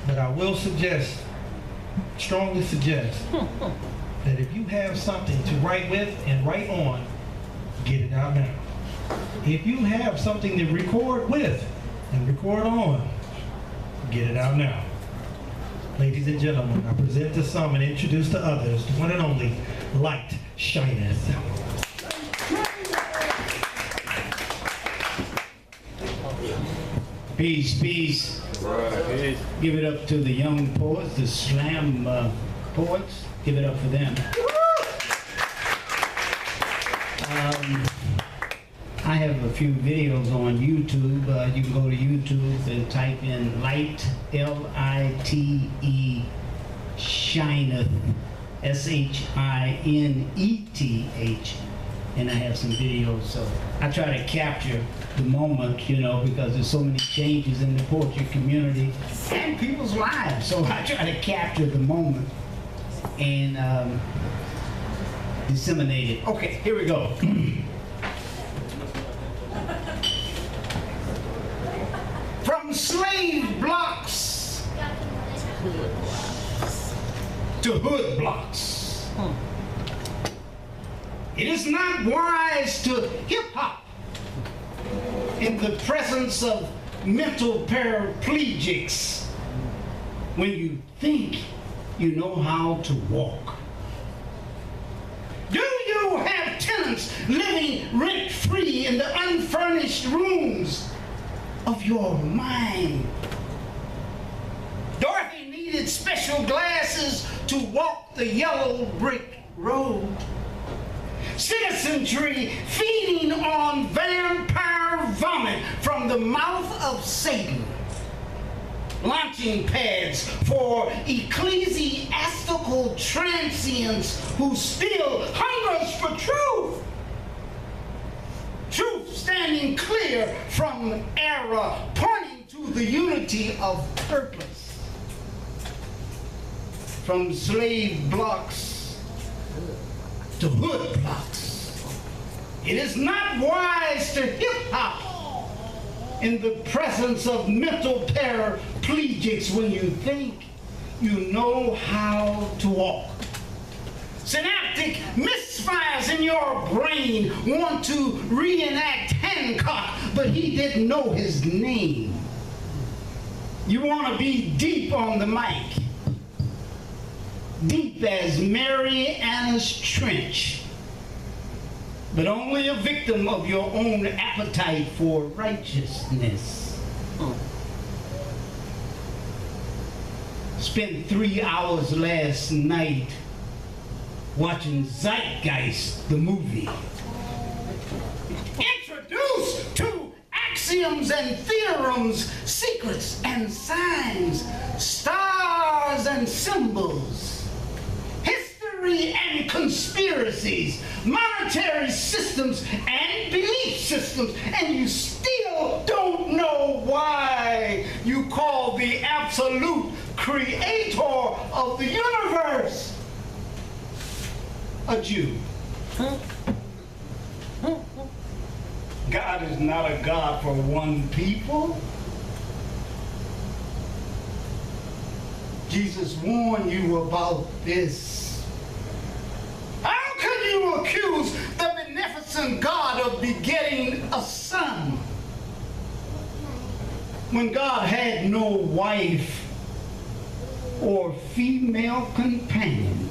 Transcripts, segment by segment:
But I will suggest, strongly suggest, that if you have something to write with and write on, get it out now. If you have something to record with and record on, get it out now. Ladies and gentlemen, I present to some and introduce to others the one and only Light Shineth. Peace, peace. Right. Give it up to the young poets, the slam poets. Give it up for them. I have a few videos on YouTube. You can go to YouTube and type in Light, L-I-T-E, Shineth, S-H-I-N-E-T-H. And I have some videos, so I try to capture the moment, you know, because there's so many changes in the poetry community and people's lives. So I try to capture the moment and disseminate it. Okay, here we go. From slave blocks to hood blocks. It is not wise to hip-hop in the presence of mental paraplegics when you think you know how to walk. Do you have tenants living rent-free in the unfurnished rooms of your mind? Dorothy needed special glasses to walk the yellow brick road. Citizenry feeding on vampire vomit from the mouth of Satan. Launching pads for ecclesiastical transients who still hungers for truth. Truth standing clear from error, pointing to the unity of purpose. From slave blocks to hood blocks. It is not wise to hip-hop in the presence of mental paraplegics when you think you know how to walk. Synaptic misfires in your brain want to reenact Hancock, but he didn't know his name. You want to be deep on the mic. Deep as Mary Anna's trench, but only a victim of your own appetite for righteousness. Spent 3 hours last night watching Zeitgeist, the movie. Introduced to axioms and theorems, secrets and signs, stars and symbols, history and conspiracies, monetary systems and belief systems, and you still don't know why you call the absolute creator of the universe a Jew. God is not a God for one people. Jesus warned you about this. How can you accuse the beneficent God of begetting a son when God had no wife or female companion?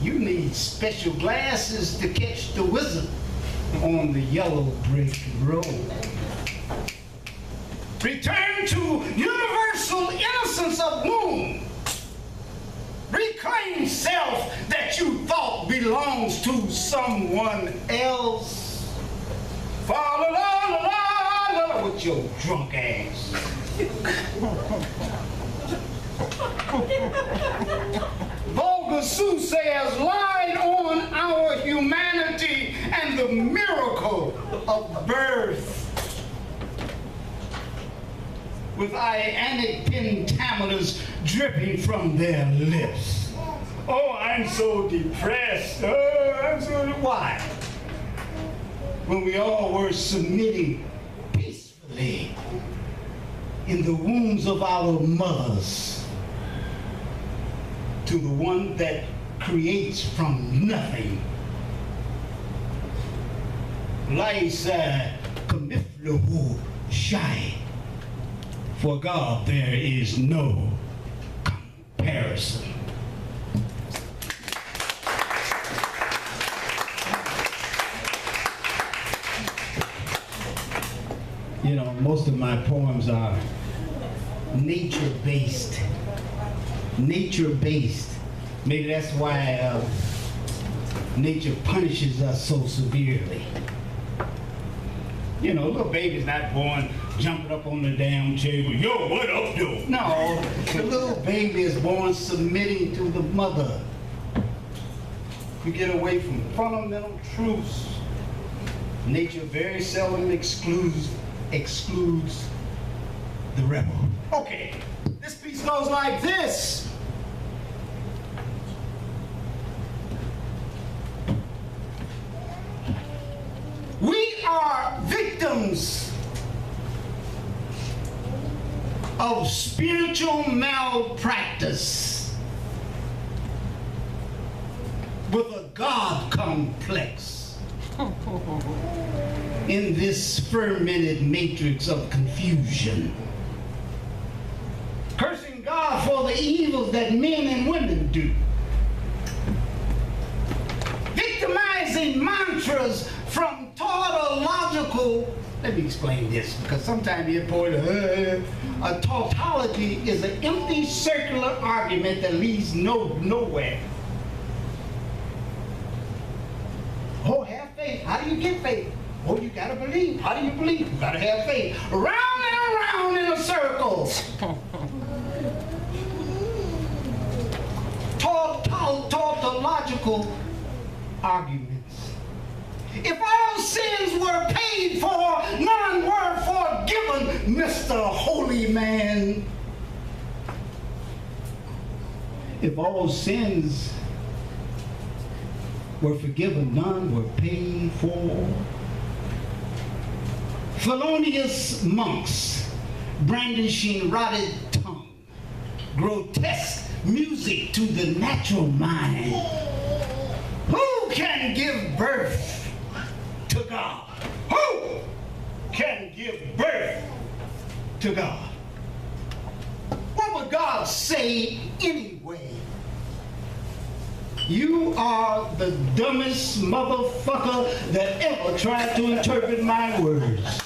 You need special glasses to catch the wizard on the yellow brick road. Return to universal innocence of womb. Reclaim self that you thought belongs to someone else. Fa la la la la la with your drunk ass. Vulgar soothsayers lied on our humanity and the miracle of birth. With ionic pentameters dripping from their lips. Oh, I'm so depressed. Why? When we all were submitting peacefully in the wombs of our mothers to the one that creates from nothing. Laisa kamithluhu shay. For God there is no comparison. You know, most of my poems are nature-based. Nature-based. Maybe that's why nature punishes us so severely. You know, little baby's not born jumping up on the damn table. Yo, what up, yo? No, the little baby is born submitting to the mother. You get away from fundamental truths. Nature very seldom excludes the rebel. Okay, this piece goes like this. We are victims of spiritual malpractice with a God complex in this fermented matrix of confusion. Cursing God for the evils that men and women do. Victimizing mantras from tautological, let me explain this, because sometimes you point a tautology is an empty circular argument that leads nowhere. Oh, have faith. How do you get faith? Oh, you gotta believe. How do you believe? You gotta have faith. Round and around in a circle. Tautological arguments. If all sins were paid for, none were forgiven, Mr. Holy Man. If all sins were forgiven, none were paid for. Felonious monks brandishing rotted tongue, grotesque music to the natural mind. Who can give birth to God? Who can give birth to God? What would God say anyway? You are the dumbest motherfucker that ever tried to interpret my words.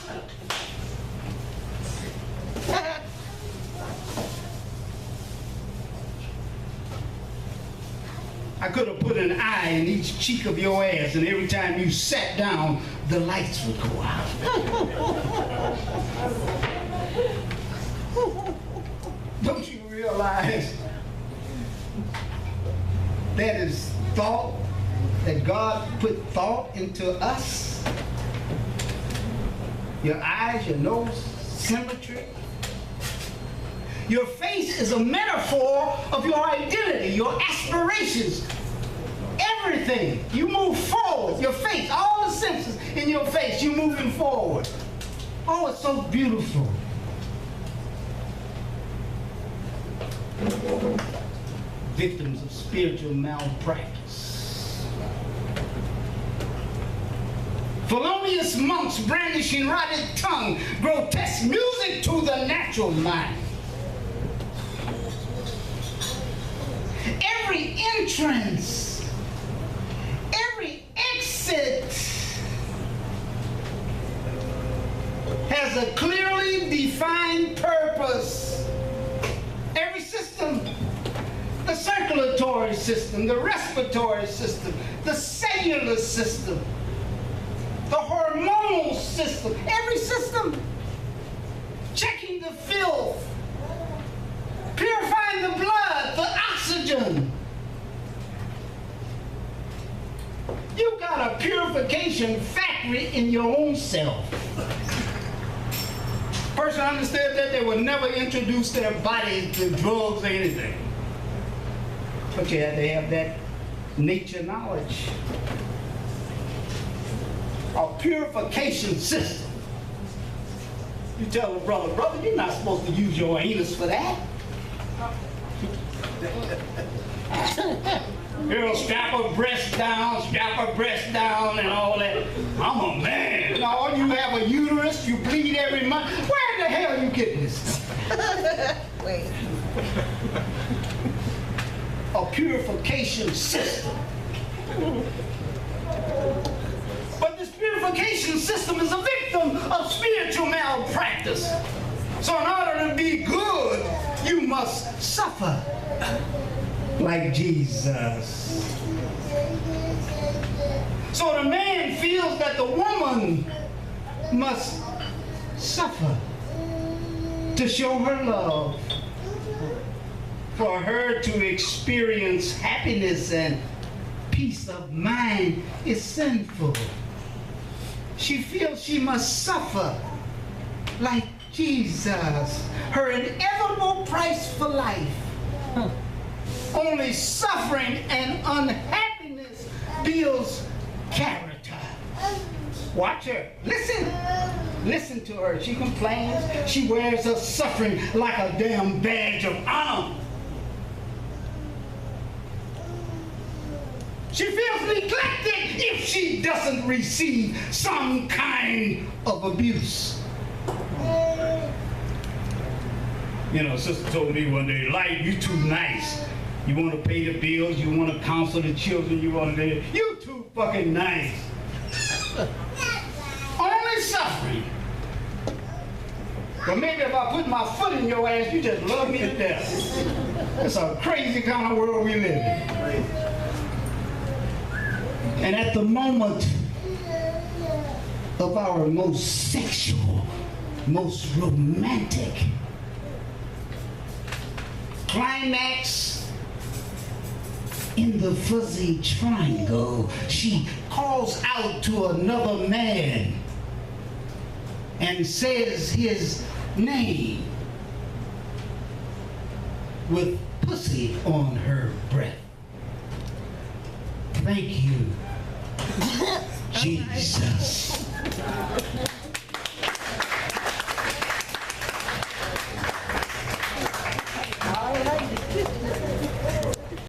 I could have put an eye in each cheek of your ass, and every time you sat down, the lights would go out. Don't you realize that is thought, that God put thought into us? Your eyes, your nose, symmetry. Your face is a metaphor of your identity, your aspirations, everything. You move forward, your face, all the senses in your face, you moving forward. Oh, it's so beautiful. Victims of spiritual malpractice. Felonious monks brandishing rotted tongue, grotesque music to the natural mind. Every entrance, every exit has a clearly defined purpose. Every system, the circulatory system, the respiratory system, the cellular system, the hormonal system, every system, checking the filth, purifying the blood, the oxygen. You got a purification factory in your own self. Person understood that they would never introduce their bodies to drugs or anything. But you had to have that nature knowledge. A purification system. You tell a brother, brother, you're not supposed to use your anus for that. Girl, strap her breast down, and all that. I'm a man. No, you have a uterus, you bleed every month. Where the hell are you getting this stuff? Wait. A purification system. But this purification system is a victim of spiritual malpractice. So in order to be good, you must suffer like Jesus. So the man feels that the woman must suffer to show her love, for her to experience happiness and peace of mind is sinful. She feels she must suffer like Jesus, her inevitable price for life. Only suffering and unhappiness builds character. Watch her. Listen. Listen to her. She complains. She wears her suffering like a damn badge of honor. She feels neglected if she doesn't receive some kind of abuse. You know, sister told me one day, "Light, you too nice. You want to pay the bills, you want to counsel the children, you too fucking nice." Only suffering. But maybe if I put my foot in your ass, you just love me to death. It's a crazy kind of world we live in. And at the moment of our most sexual, most romantic climax in the fuzzy triangle, she calls out to another man and says his name with pussy on her breath. Thank you, Jesus.